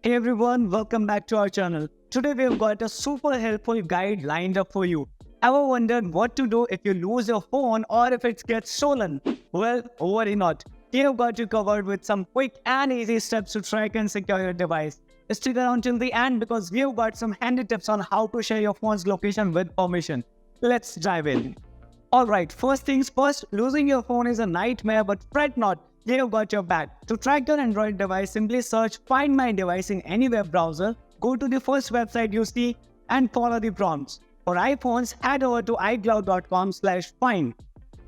Hey everyone, welcome back to our channel. Today we've got a super helpful guide lined up for you. Ever wondered what to do if you lose your phone or if it gets stolen? Well, worry not. We've got you covered with some quick and easy steps to track and secure your device. Stick around till the end because we've got some handy tips on how to share your phone's location with permission. Let's dive in. Alright, first things first, losing your phone is a nightmare, but fret not. You've got your back. To track your Android device, simply search Find My Device in any web browser, go to the first website you see and follow the prompts. For iPhones, head over to iCloud.com/find.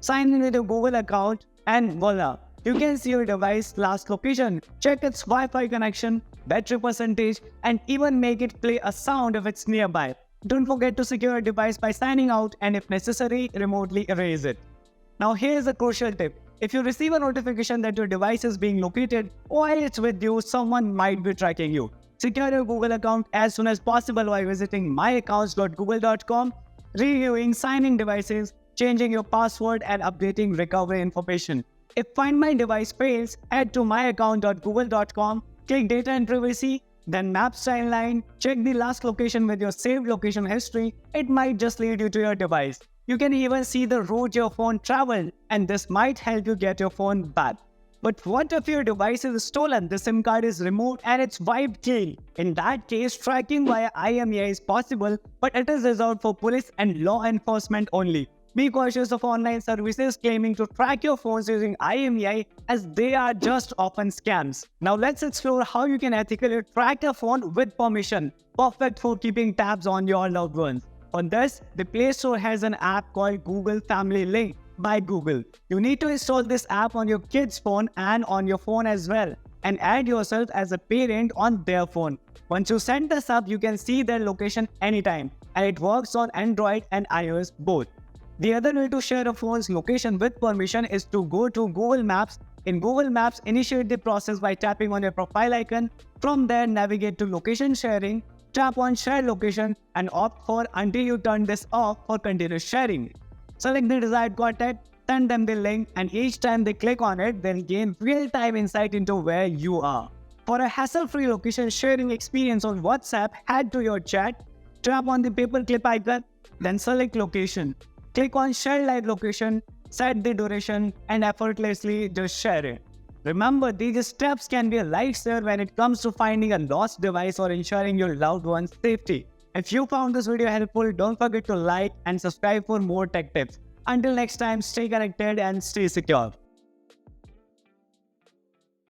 Sign in with a Google account and voila, you can see your device's last location, check its Wi-Fi connection, battery percentage and even make it play a sound if it's nearby. Don't forget to secure your device by signing out and if necessary, remotely erase it. Now here's a crucial tip. If you receive a notification that your device is being located while it's with you, someone might be tracking you. Secure your Google account as soon as possible by visiting myaccounts.google.com, reviewing signing devices, changing your password and updating recovery information. If Find My Device fails, head to myaccount.google.com, click Data and Privacy, then Maps timeline, check the last location with your saved location history. It might just lead you to your device. You can even see the route your phone traveled, and this might help you get your phone back. But what if your device is stolen, the SIM card is removed and it's wiped clean? In that case, tracking via IMEI is possible, but it is reserved for police and law enforcement only. Be cautious of online services claiming to track your phones using IMEI as they are just often scams. Now let's explore how you can ethically track a phone with permission, perfect for keeping tabs on your loved ones. On this, the Play Store has an app called Google Family Link by Google. You need to install this app on your kid's phone and on your phone as well, and add yourself as a parent on their phone. Once you set this up, you can see their location anytime, and it works on Android and iOS both. The other way to share a phone's location with permission is to go to Google Maps. In Google Maps, initiate the process by tapping on your profile icon. From there, navigate to Location Sharing. Tap on Share Location and opt for until you turn this off for continuous sharing. Select the desired contact, send them the link, and each time they click on it, they'll gain real-time insight into where you are. For a hassle-free location sharing experience on WhatsApp, head to your chat, tap on the paperclip icon, then select Location. Click on Share Live Location, set the duration, and effortlessly just share it. Remember, these steps can be a lifesaver when it comes to finding a lost device or ensuring your loved one's safety. If you found this video helpful, don't forget to like and subscribe for more tech tips. Until next time, stay connected and stay secure.